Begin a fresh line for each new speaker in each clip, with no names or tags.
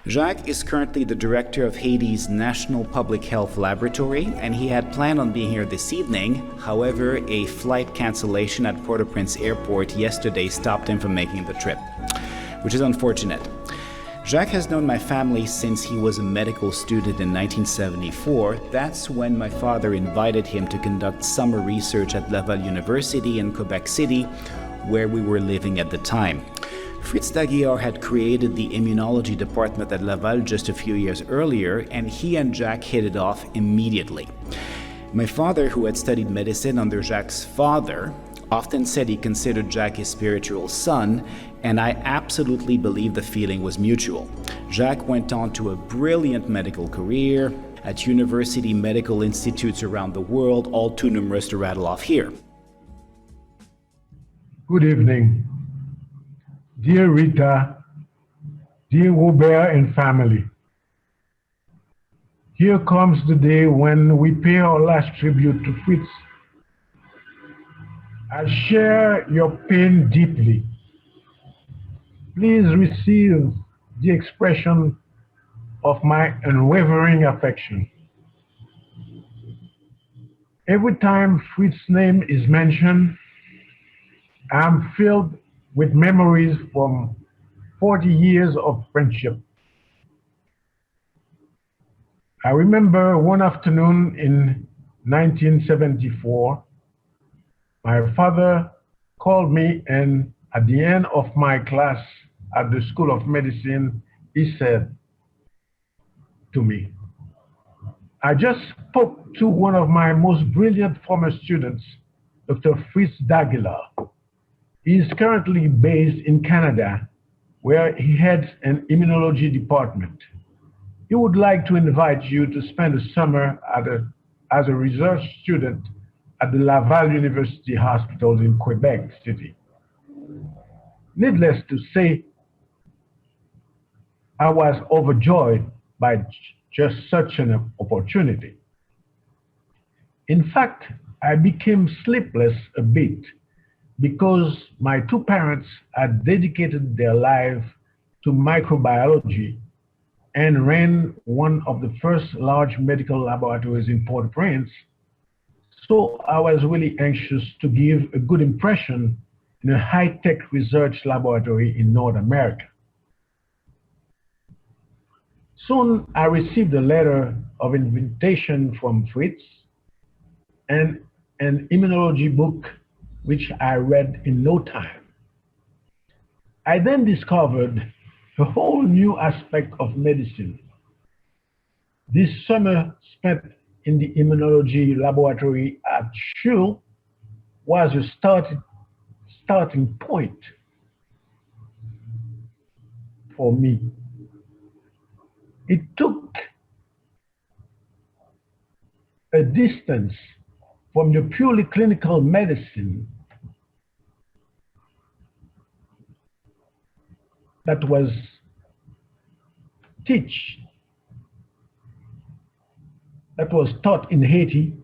Jacques is currently the director of Haiti's National Public Health Laboratory, and he had planned on being here this evening. However, a flight cancellation at Port-au-Prince Airport yesterday stopped him from making the trip, which is unfortunate. Jacques has known my family since he was a medical student in 1974. That's when my father invited him to conduct summer research at Laval University in Quebec City, where we were living at the time. Fritz Daguillard had created the immunology department at Laval just a few years earlier, and he and Jacques hit it off immediately. My father, who had studied medicine under Jacques' father, often said he considered Jacques his spiritual son, and I absolutely believe the feeling was mutual. Jacques went on to a brilliant medical career at university medical institutes around the world, all too numerous to rattle off here.
Good evening. Dear Rita, dear Robert and family, here comes the day when we pay our last tribute to Fritz. I share your pain deeply. Please receive the expression of my unwavering affection. Every time Fritz's name is mentioned, I'm filled with memories from 40 years of friendship. I remember one afternoon in 1974, my father called me, and at the end of my class at the School of Medicine, he said to me, I just spoke to one of my most brilliant former students, Dr. Fritz Daguillard. He is currently based in Canada, where he heads an immunology department. He would like to invite you to spend the summer as a research student at the Laval University Hospital in Quebec City. Needless to say, I was overjoyed by just such an opportunity. In fact, I became sleepless a bit because my two parents had dedicated their life to microbiology and ran one of the first large medical laboratories in Port-au-Prince. So I was really anxious to give a good impression in a high-tech research laboratory in North America. Soon I received a letter of invitation from Fritz and an immunology book, which I read in no time. I then discovered a whole new aspect of medicine. This summer spent in the immunology laboratory at CHUL was a starting point for me. It took a distance from the purely clinical medicine that was taught in Haiti,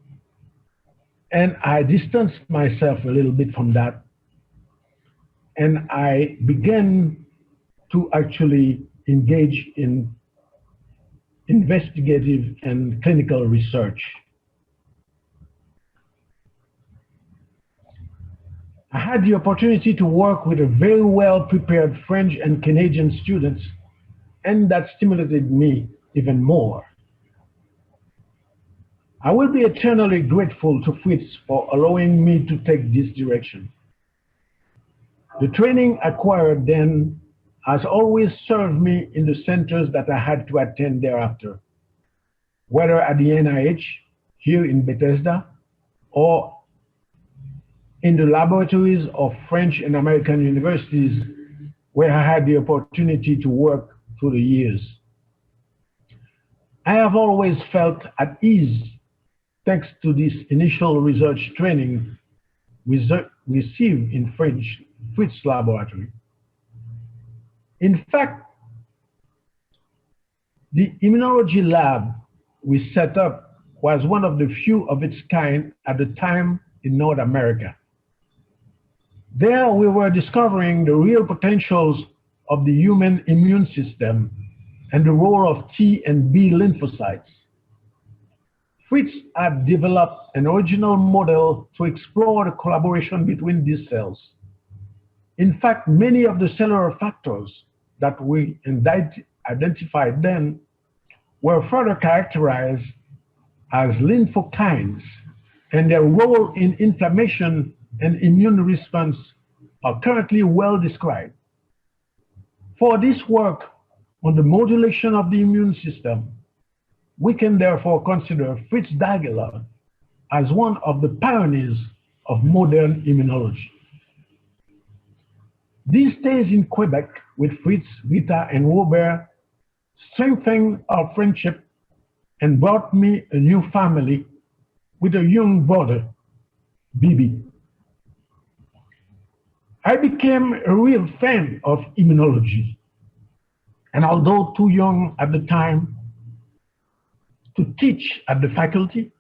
and I distanced myself a little bit from that, and I began to actually engage in investigative and clinical research. I had the opportunity to work with a very well-prepared French and Canadian students, and that stimulated me even more. I will be eternally grateful to Fritz for allowing me to take this direction. The training acquired then has always served me in the centers that I had to attend thereafter, whether at the NIH, here in Bethesda, or in the laboratories of French and American universities where I had the opportunity to work through the years. I have always felt at ease thanks to this initial research training received in Fritz laboratory. In fact, the immunology lab we set up was one of the few of its kind at the time in North America. There we were discovering the real potentials of the human immune system and the role of T and B lymphocytes. Fritz had developed an original model to explore the collaboration between these cells. In fact, many of the cellular factors that we identified then were further characterized as lymphokines, and their role in inflammation and immune response are currently well described. For this work on the modulation of the immune system, we can therefore consider Fritz Daguillard as one of the pioneers of modern immunology. These days in Quebec with Fritz, Rita, and Robert strengthened our friendship and brought me a new family with a young brother, Bibi. I became a real fan of immunology, and although too young at the time to teach at the faculty,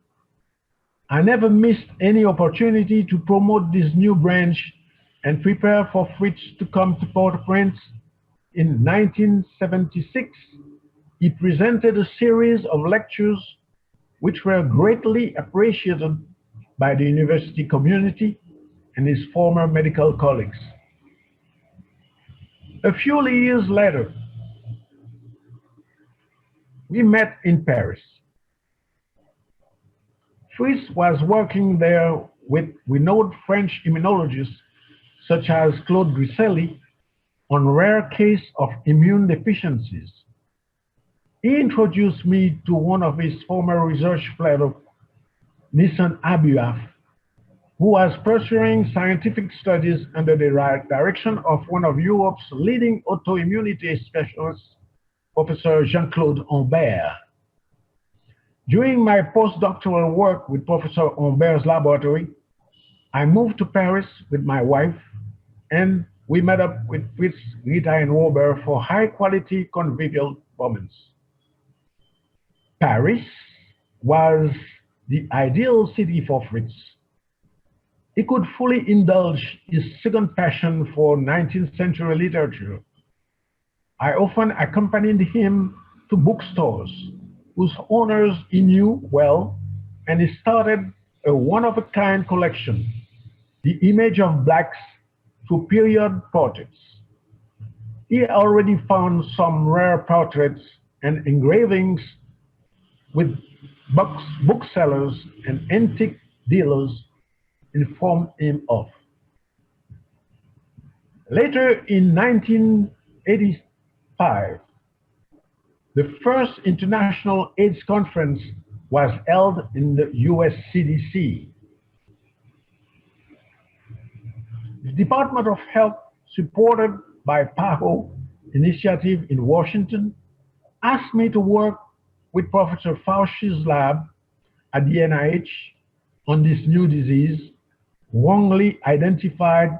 I never missed any opportunity to promote this new branch and prepare for Fritz to come to Port-au-Prince. In 1976, he presented a series of lectures which were greatly appreciated by the university community and his former medical colleagues. A few years later, we met in Paris. Fritz was working there with renowned French immunologists such as Claude Grisselli on rare cases of immune deficiencies. He introduced me to one of his former research fellows, Nissan Abuaf, who was pursuing scientific studies under the direction of one of Europe's leading autoimmunity specialists, Professor Jean-Claude Humbert. During my postdoctoral work with Professor Humbert's laboratory, I moved to Paris with my wife, and we met up with Fritz, Rita, and Robert for high-quality convivial moments. Paris was the ideal city for Fritz. He could fully indulge his second passion for 19th century literature. I often accompanied him to bookstores whose owners he knew well, and he started a one-of-a-kind collection, The Image of Blacks through Period Portraits. He already found some rare portraits and engravings with booksellers and antique dealers informed him of. Later in 1985, the first International AIDS Conference was held in the US CDC. The Department of Health, supported by PAHO initiative in Washington, asked me to work with Professor Fauci's lab at the NIH on this new disease, wrongly identified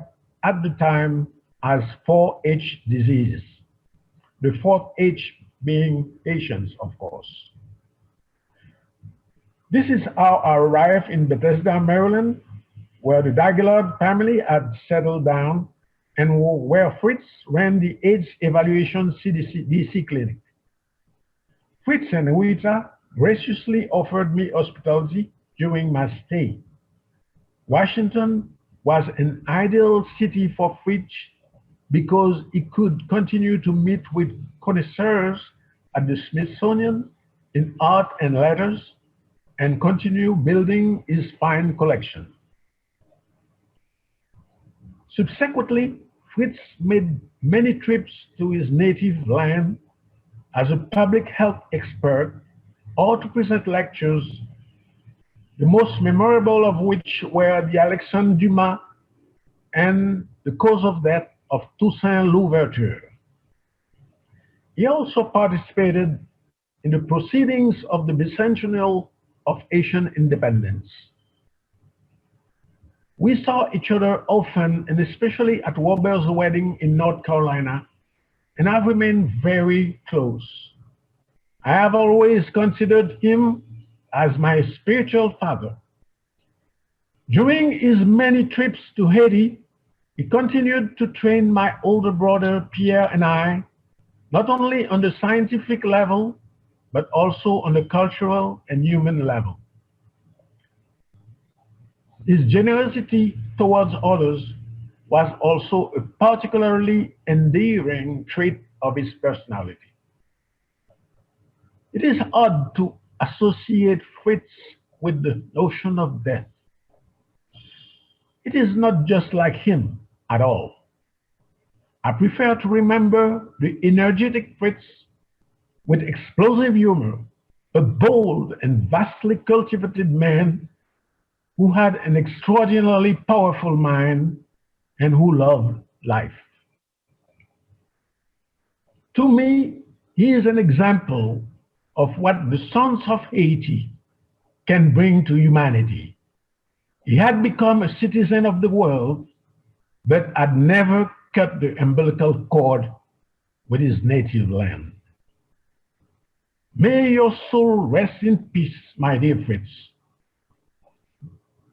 at the time as 4H disease. The fourth H being patients, of course. This is how I arrived in Bethesda, Maryland, where the Daguillard family had settled down and where Fritz ran the AIDS evaluation DC clinic. Fritz and Rita graciously offered me hospitality during my stay. Washington was an ideal city for Fritz because he could continue to meet with connoisseurs at the Smithsonian in art and letters and continue building his fine collection. Subsequently, Fritz made many trips to his native land as a public health expert or to present lectures, the most memorable of which were the Alexandre Dumas and the cause of death of Toussaint Louverture. He also participated in the proceedings of the Bicentennial of Haitian independence. We saw each other often, and especially at Robert's wedding in North Carolina, and have remained very close. I have always considered him as my spiritual father. During his many trips to Haiti, he continued to train my older brother Pierre and I not only on the scientific level, but also on the cultural and human level. His generosity towards others was also a particularly endearing trait of his personality. It is odd to associate Fritz with the notion of death. It is not just like him at all. I prefer to remember the energetic Fritz with explosive humor, a bold and vastly cultivated man who had an extraordinarily powerful mind and who loved life. To me, he is an example of what the sons of Haiti can bring to humanity. He had become a citizen of the world, but had never cut the umbilical cord with his native land. May your soul rest in peace, my dear Fritz.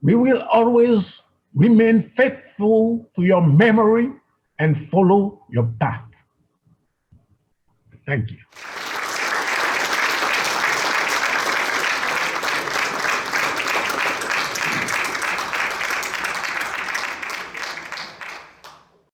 We will always remain faithful to your memory and follow your path. Thank you.